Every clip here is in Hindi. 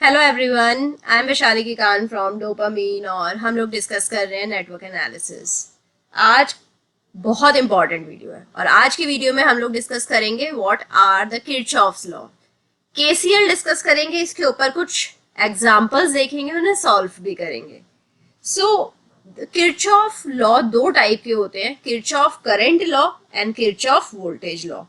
Hello everyone, I am Vaishali Kikan from Dopamine और हम लोग डिस्कस कर रहे हैं नेटवर्क एनालिसिस। आज बहुत इंपॉर्टेंट वीडियो है और आज की वीडियो में हम लोग डिस्कस करेंगे what are the Kirchhoff's law. KCL discuss करेंगे, इसके ऊपर कुछ एग्जांपल्स देखेंगे, उन्हें सॉल्व भी करेंगे। सो किरचॉफ लॉ दो टाइप के होते हैं, Kirchhoff current law and Kirchhoff voltage law.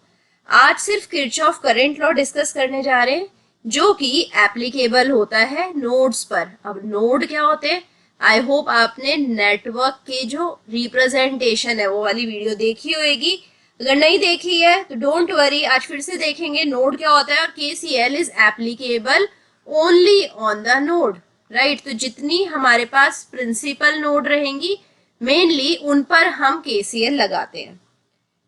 आज सिर्फ किरचॉफ करंट लॉ डिस्कस करने जा रहे हैं जो कि एप्लीकेबल होता है नोड्स पर। अब नोड क्या होते हैं? आई होप आपने नेटवर्क के जो रिप्रेजेंटेशन है वो वाली वीडियो देखी होगी। अगर नहीं देखी है तो डोंट वरी, आज फिर से देखेंगे नोड क्या होता है। और KCL is applicable only on the node, right. तो जितनी हमारे पास प्रिंसिपल नोड रहेंगी मेनली उन पर हम केसीएल लगाते हैं,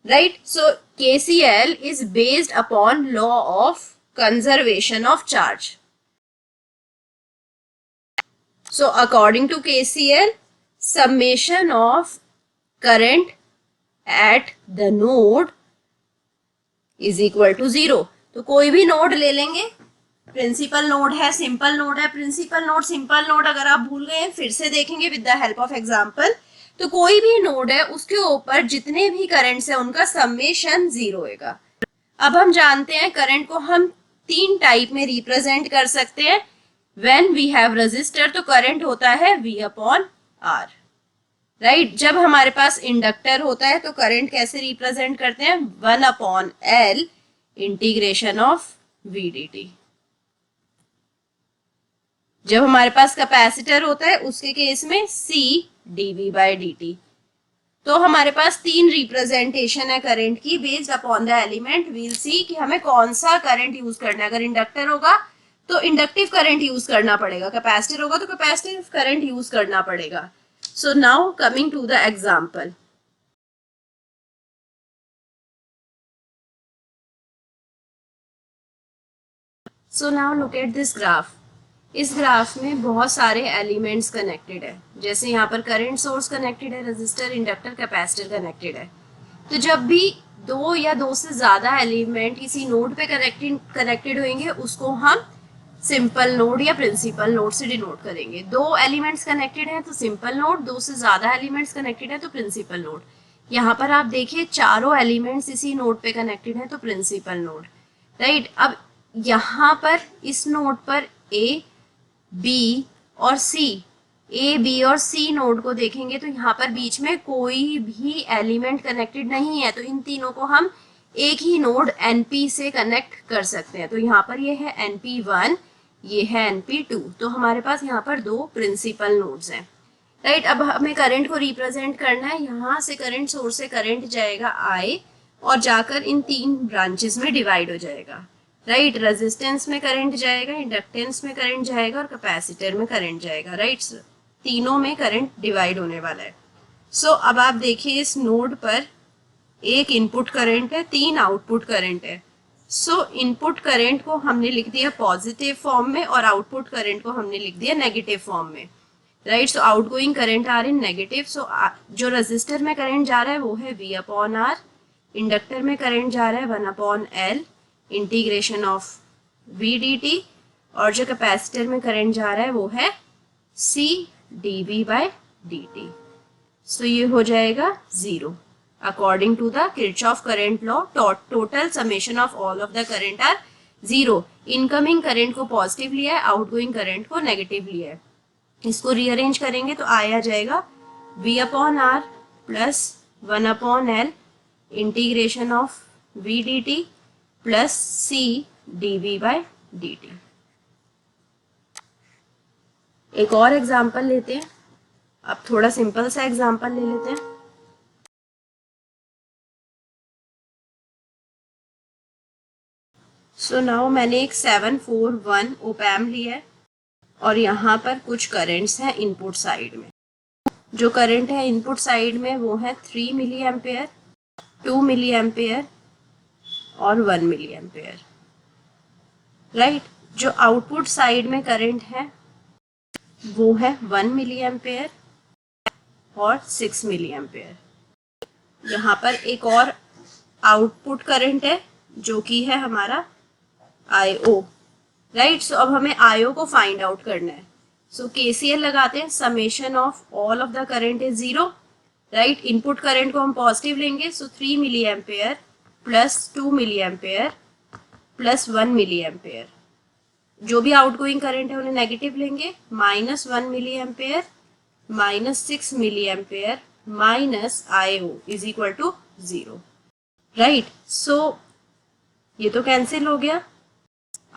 right. So KCL is based upon law of conservation of charge. So according to KCL, summation of current at the node is equal to 0. तो कोई भी नोड ले लेंगे, प्रिंसिपल नोड है, सिंपल नोड है, प्रिंसिपल नोड, सिंपल नोड अगर आप भूल गए हैं फिर से देखेंगे with the help of example. तो कोई भी नोड है उसके ऊपर जितने भी करंट्स है उनका समेशन 0 होगा। अब हम जानते हैं करंट को हम तीन टाइप में रिप्रेजेंट कर सकते हैं। व्हेन वी हैव रेजिस्टर तो करंट होता है V अपॉन R, राइट। जब हमारे पास इंडक्टर होता है तो करंट कैसे रिप्रेजेंट करते हैं? 1 upon L integration of V dt। जब हमारे पास कैपेसिटर होता है उसके केस में C dV बाई dt। तो हमारे पास तीन रिप्रेजेंटेशन है करंट की based upon the element. We'll see कि हमें कौन सा करंट यूज करना है। अगर इंडक्टर होगा तो इंडक्टिव करंट यूज करना पड़ेगा, कैपेसिटर होगा तो कैपेसिटिव करंट यूज करना पड़ेगा। So now coming to the example. So now look at this graph. इस ग्राफ में बहुत सारे एलिमेंट्स कनेक्टेड है। जैसे यहाँ पर करंट सोर्स कनेक्टेड है, रेजिस्टर, इंडक्टर, कैपेसिटर कनेक्टेड है। तो जब भी दो या दो से ज्यादा एलिमेंट किसी नोड पे कनेक्टेड होंगे उसको हम सिंपल नोड या प्रिंसिपल नोड से डिनोट करेंगे। दो एलिमेंट्स कनेक्टेड हैं तो सिंपल नोड, दो से ज्यादा एलिमेंट्स कनेक्टेड है तो प्रिंसिपल नोड। यहाँ पर आप देखिए चारों एलिमेंट्स इसी नोड पे कनेक्टेड हैं तो प्रिंसिपल नोड, राइट। अब यहाँ पर इस नोड पर ए, बी और सी, ए बी और सी नोड को देखेंगे तो यहाँ पर बीच में कोई भी एलिमेंट कनेक्टेड नहीं है। तो इन तीनों को हम एक ही नोड NP से कनेक्ट कर सकते हैं। तो यहाँ पर ये है NP1, ये है NP2। तो हमारे पास यहाँ पर दो प्रिंसिपल नोड्स हैं, राइट। अब हमें करंट को रिप्रेजेंट करना है। यहाँ से करंट सोर्स से करंट जाएगा I और जाकर इन तीन ब्रांचेस में डिवाइड हो जाएगा, राइट। रेजिस्टेंस में करंट जाएगा, इंडक्टेंस में करंट जाएगा और कैपेसिटर में करंट जाएगा, राइट। तीनों में करंट डिवाइड होने वाला है। सो अब आप देखिए इस नोड पर एक इनपुट करंट है, तीन आउटपुट करंट है। सो इनपुट करंट को हमने लिख दिया पॉजिटिव फॉर्म में और आउटपुट करंट को हमने लिख दिया नेगेटिव फॉर्म में, right. So outgoing current are in negative. So जो रजिस्टर में करंट जा रहा है वो है V अपॉन R, इंडक्टर में करंट जा रहा है 1 upon L integration of V dt और जो कैपेसिटर में करंट जा रहा है वो है C dV बाई dt। सो ये हो जाएगा 0 according to the Kirchhoff current law. Total summation of all of the current are 0। Incoming current को पॉजिटिव लिया है, आउटगोइंग करंट को नेगेटिव लिया है। इसको रीअरेंज करेंगे तो आया जाएगा V upon R plus 1 upon L integration of V dt plus C dV by dt। एक और एग्जाम्पल लेते हैं। अब थोड़ा सिंपल सा एग्जाम्पल ले लेते हैं। सो नाउ मैंने एक 741 ओपैम लिया है और यहाँ पर कुछ करंट्स हैं इनपुट साइड में। जो करंट है इनपुट साइड में वो है 3 मिली एम्पेयर, 2 मिली एम्पेयर और 1 मिली एम्पेयर, राइट। जो आउटपुट साइड में करंट है वो है 1 मिली एम्पेयर और 6 मिली एम्पेयर। यहाँ पर एक और आउटपुट करंट है जो कि है हमारा IO, राइट। सो अब हमें आईओ को फाइंड आउट करना है। सो केसीएल लगाते हैं, summation of all of the current is 0, right. Input current को हम पॉजिटिव लेंगे, so 3 milli ampere plus 2 milli ampere plus 1 milli ampere. जो भी आउटगोइंग करंट है उन्हें नेगेटिव लेंगे, minus 1 milli ampere minus 6 milli ampere minus IO is equal to 0, right. So ये तो कैंसिल हो गया।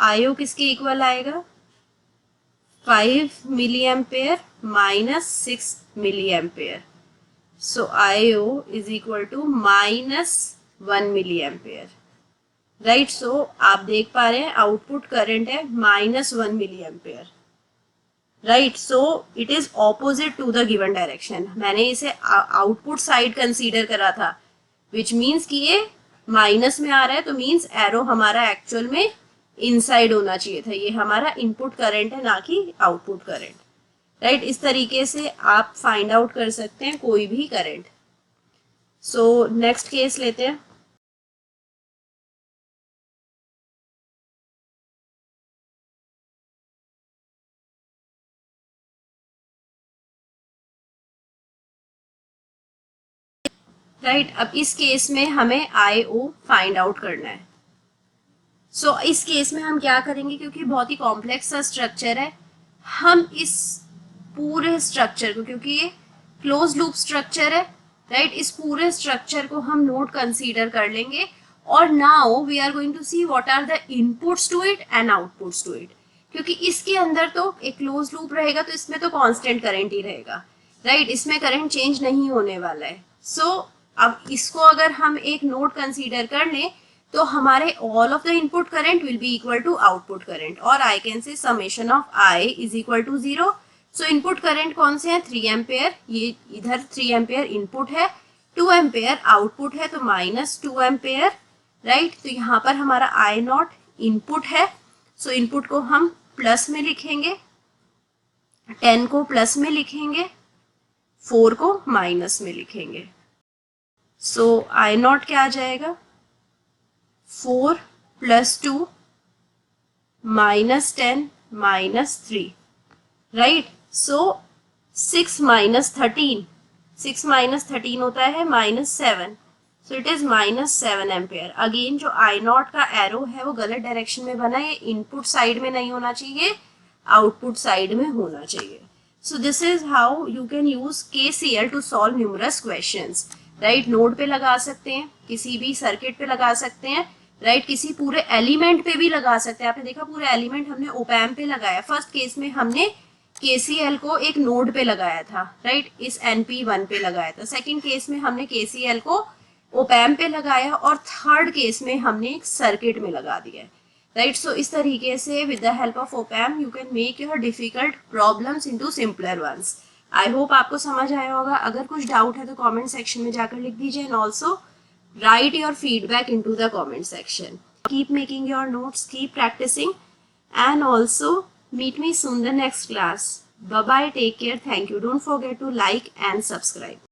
आईओ किसके इक्वल आएगा, 5 milli ampere minus 6 milli ampere. So IO is equal to minus 1 milli ampere, right. So आप देख पा रहे हैं आउटपुट करंट है minus 1 milli ampere, right. So it is opposite to the given direction. मैंने इसे आउटपुट साइड कंसीडर करा था, विच मीन्स कि ये माइनस में आ रहा है, तो मीन्स एरो हमारा एक्चुअल में इनसाइड होना चाहिए था। ये हमारा इनपुट करंट है, ना कि आउटपुट करंट, राइट। इस तरीके से आप फाइंड आउट कर सकते हैं कोई भी करंट। सो नेक्स्ट केस लेते हैं। राइट, अब इस केस में हमें आईओ फाइंड आउट करना है। सो इस केस में हम क्या करेंगे, क्योंकि बहुत ही कॉम्प्लेक्स सा स्ट्रक्चर है, हम इस पूरे स्ट्रक्चर को, क्योंकि ये क्लोज लूप स्ट्रक्चर है, राइट, इस पूरे स्ट्रक्चर को हम नोड कंसीडर कर लेंगे। और now we are going to see what are the inputs to it and outputs to it. क्योंकि इसके अंदर तो एक क्लोज लूप रहेगा, तो इसमें तो कांस्टेंट करंट ही रहेगा, राइट, इसमें करंट चेंज नहीं होने वाला है। सो अब इसको अगर हम एक नोड कंसीडर कर लें, तो हमारे all of the input current will be equal to output current, और I can say summation of I is equal to 0। So input current कौन से हैं, 3 एम्पेयर, ये इधर 3 एम्पेयर इनपुट है, 2 एम्पेयर आउटपुट है, तो माइनस 2 एम्पेयर, राइट। तो यहाँ पर हमारा आई नॉट इनपुट है, सो इनपुट को हम प्लस में लिखेंगे, 10 को प्लस में लिखेंगे, 4 को माइनस में लिखेंगे। सो आई नॉट क्या आ जाएगा, 4 प्लस 2 माइनस 10 माइनस 3, राइट। सो 6 माइनस 13, 6 माइनस 13 होता है minus 7, so it is minus 7 ampere. Again जो आई नॉट का एरो है वो गलत डायरेक्शन में बना है, ये इनपुट साइड में नहीं होना चाहिए, आउटपुट साइड में होना चाहिए। So this is how you can use KCL to solve numerous questions, right. Node पे लगा सकते हैं, किसी भी सर्किट पे लगा सकते हैं, राइट, किसी पूरे एलिमेंट पे भी लगा सकते हैं। आपने देखा पूरे एलिमेंट हमने ओपैम्प पे लगाया, फर्स्ट केस में हमने KCL को एक नोड पे लगाया था, राइट, इस NP1 पे लगाया था। सेकंड केस में हमने KCL को ओपैम्प पे लगाया, और थर्ड केस में हमने एक सर्किट में लगा दिया, राइट। सो इस तरीके से with the help of op amp you can make your difficult problems into simpler ones. I hope आपको समझ आया होगा। अगर कुछ डाउट है तो कमेंट सेक्शन में जाकर लिख दीजिए, and also write your feedback into the comment section. Keep making your notes, keep practicing, and also meet me soon in the next class. Bye bye, take care, thank you. Don't forget to like and subscribe.